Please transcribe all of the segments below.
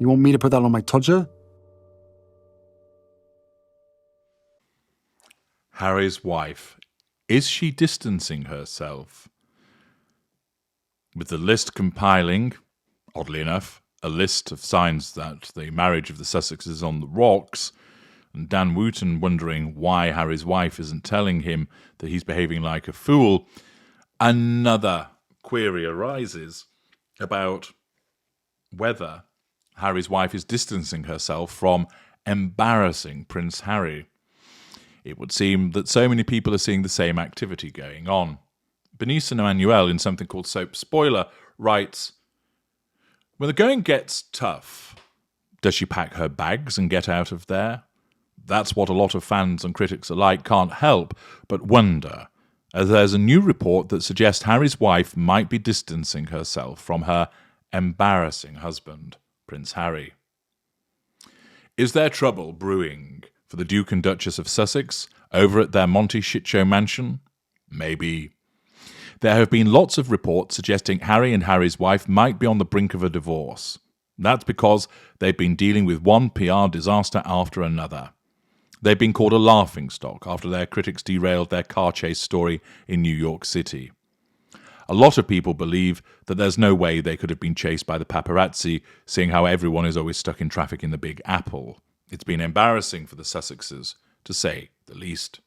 You want me to put that on my todger? Harry's wife. Is she distancing herself? With the list compiling, oddly enough, a list of signs that the marriage of the Sussexes is on the rocks, and Dan Wooten wondering why Harry's wife isn't telling him that he's behaving like a fool, another query arises about whether Harry's wife is distancing herself from embarrassing Prince Harry. It would seem that so many people are seeing the same activity going on. Benice and Emmanuel, in something called Soap Spoiler, writes, when the going gets tough, does she pack her bags and get out of there? That's what a lot of fans and critics alike can't help but wonder, as there's a new report that suggests Harry's wife might be distancing herself from her embarrassing husband, Prince Harry. Is there trouble brewing for the Duke and Duchess of Sussex over at their Monty Shitshow mansion? Maybe. There have been lots of reports suggesting Harry and Harry's wife might be on the brink of a divorce. That's because they've been dealing with one PR disaster after another. They've been called a laughingstock after their critics derailed their car chase story in New York City. A lot of people believe that there's no way they could have been chased by the paparazzi, seeing how everyone is always stuck in traffic in the Big Apple. It's been embarrassing for the Sussexes, to say the least.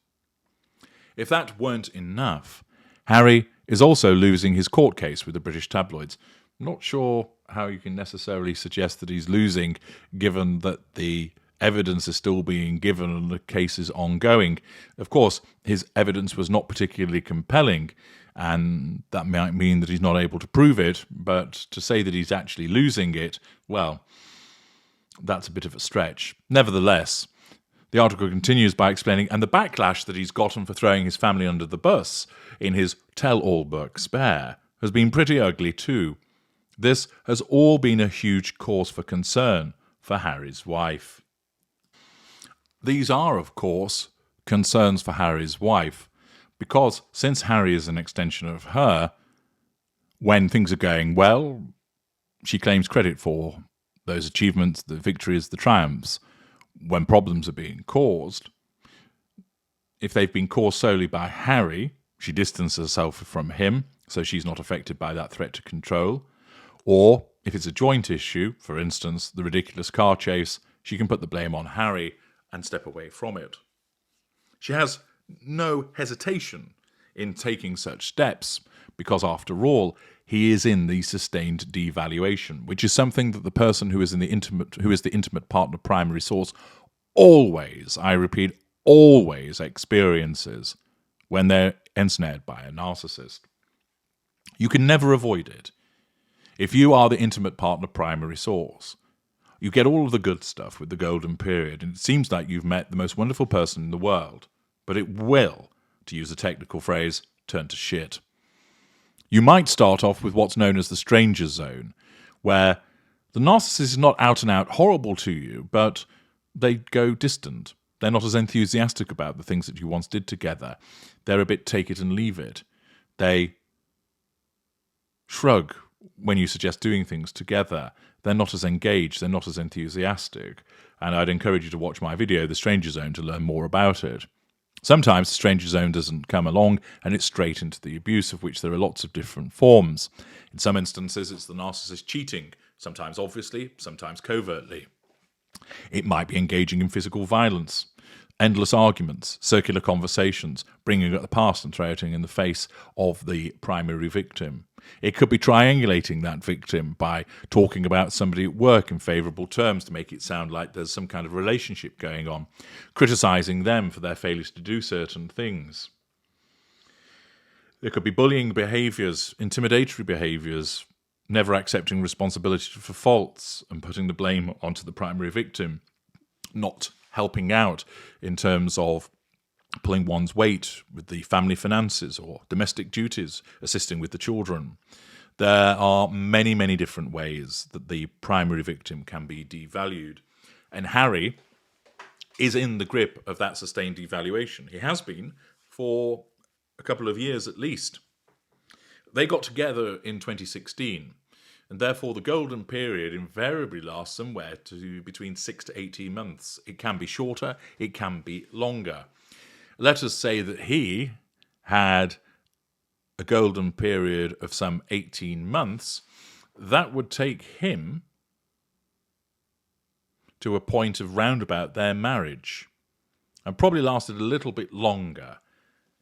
If that weren't enough, Harry is also losing his court case with the British tabloids. I'm not sure how you can necessarily suggest that he's losing, given that the evidence is still being given and the case is ongoing. Of course, his evidence was not particularly compelling, and that might mean that he's not able to prove it, but to say that he's actually losing it, well, that's a bit of a stretch. Nevertheless, the article continues by explaining, and the backlash that he's gotten for throwing his family under the bus in his tell-all book, Spare, has been pretty ugly too. This has all been a huge cause for concern for Harry's wife. These are, of course, concerns for Harry's wife, because since Harry is an extension of her, when things are going well, she claims credit for those achievements, the victories, the triumphs. When problems are being caused, if they've been caused solely by Harry, she distances herself from him, so she's not affected by that threat to control. Or if it's a joint issue, for instance, the ridiculous car chase, she can put the blame on Harry and step away from it. She has no hesitation in taking such steps, because after all, he is in the sustained devaluation, which is something that the person who is the intimate partner primary source always, I repeat, always experiences when they're ensnared by a narcissist. You can never avoid it. If you are the intimate partner primary source, you get all of the good stuff with the golden period, and it seems like you've met the most wonderful person in the world, but it will, to use a technical phrase, turn to shit. You might start off with what's known as the stranger zone, where the narcissist is not out and out horrible to you, but they go distant. They're not as enthusiastic about the things that you once did together. They're a bit take it and leave it. They shrug when you suggest doing things together. They're not as engaged, they're not as enthusiastic. And I'd encourage you to watch my video, The Stranger Zone, to learn more about it. Sometimes the stranger zone doesn't come along and it's straight into the abuse, of which there are lots of different forms. In some instances, it's the narcissist cheating, sometimes obviously, sometimes covertly. It might be engaging in physical violence, endless arguments, circular conversations, bringing up the past and throwing it in the face of the primary victim. It could be triangulating that victim by talking about somebody at work in favourable terms to make it sound like there's some kind of relationship going on, criticising them for their failures to do certain things. There could be bullying behaviours, intimidatory behaviours, never accepting responsibility for faults and putting the blame onto the primary victim, not helping out in terms of pulling one's weight with the family finances or domestic duties, assisting with the children. There are many, many different ways that the primary victim can be devalued. And Harry is in the grip of that sustained devaluation. He has been for a couple of years at least. They got together in 2016, And therefore, the golden period invariably lasts somewhere to between 6 to 18 months. It can be shorter, it can be longer. Let us say that he had a golden period of some 18 months. That would take him to a point of roundabout their marriage, and probably lasted a little bit longer.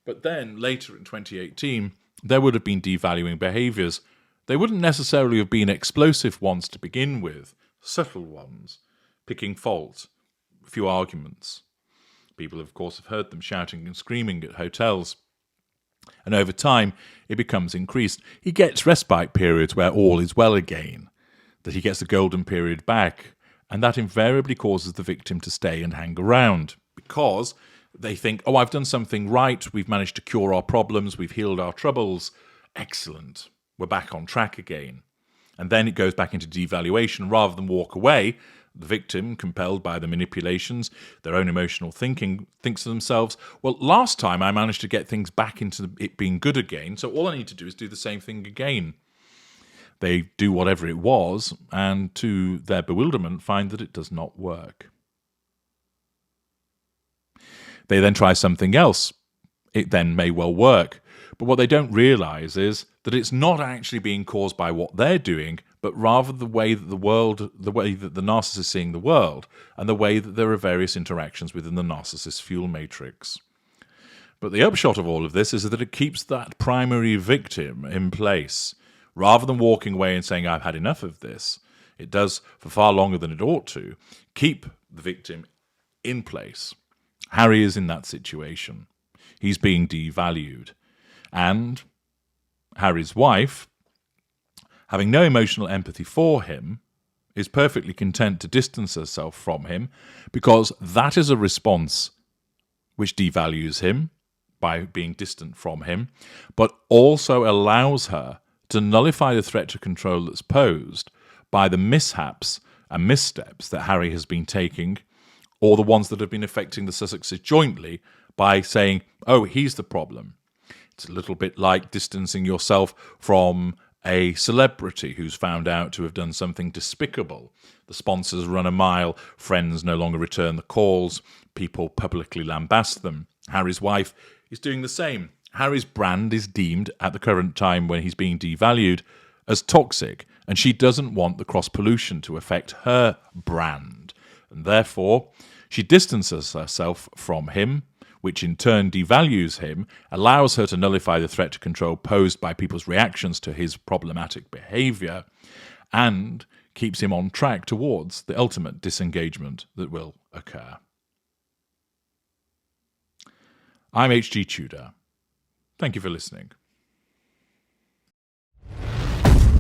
But then, later in 2018, there would have been devaluing behaviours. They wouldn't necessarily have been explosive ones to begin with, subtle ones, picking fault, a few arguments. People, of course, have heard them shouting and screaming at hotels. And over time, it becomes increased. He gets respite periods where all is well again, that he gets the golden period back, and that invariably causes the victim to stay and hang around because they think, oh, I've done something right, we've managed to cure our problems, we've healed our troubles. Excellent. We're back on track again. And then it goes back into devaluation. Rather than walk away, the victim, compelled by the manipulations, their own emotional thinking, thinks to themselves, well, last time I managed to get things back into it being good again, so all I need to do is do the same thing again. They do whatever it was, and to their bewilderment, find that it does not work. They then try something else. It then may well work. But what they don't realise is that it's not actually being caused by what they're doing, but rather the way that the narcissist is seeing the world, and the way that there are various interactions within the narcissist fuel matrix. But the upshot of all of this is that it keeps that primary victim in place. Rather than walking away and saying, I've had enough of this, it does, for far longer than it ought to, keep the victim in place. Harry is in that situation. He's being devalued. And Harry's wife, having no emotional empathy for him, is perfectly content to distance herself from him because that is a response which devalues him by being distant from him, but also allows her to nullify the threat to control that's posed by the mishaps and missteps that Harry has been taking, or the ones that have been affecting the Sussexes jointly, by saying, oh, he's the problem. It's a little bit like distancing yourself from a celebrity who's found out to have done something despicable. The sponsors run a mile, friends no longer return the calls, people publicly lambast them. Harry's wife is doing the same. Harry's brand is deemed, at the current time when he's being devalued, as toxic, and she doesn't want the cross-pollution to affect her brand. And therefore, she distances herself from him, which in turn devalues him, allows her to nullify the threat to control posed by people's reactions to his problematic behaviour, and keeps him on track towards the ultimate disengagement that will occur. I'm H.G. Tudor. Thank you for listening.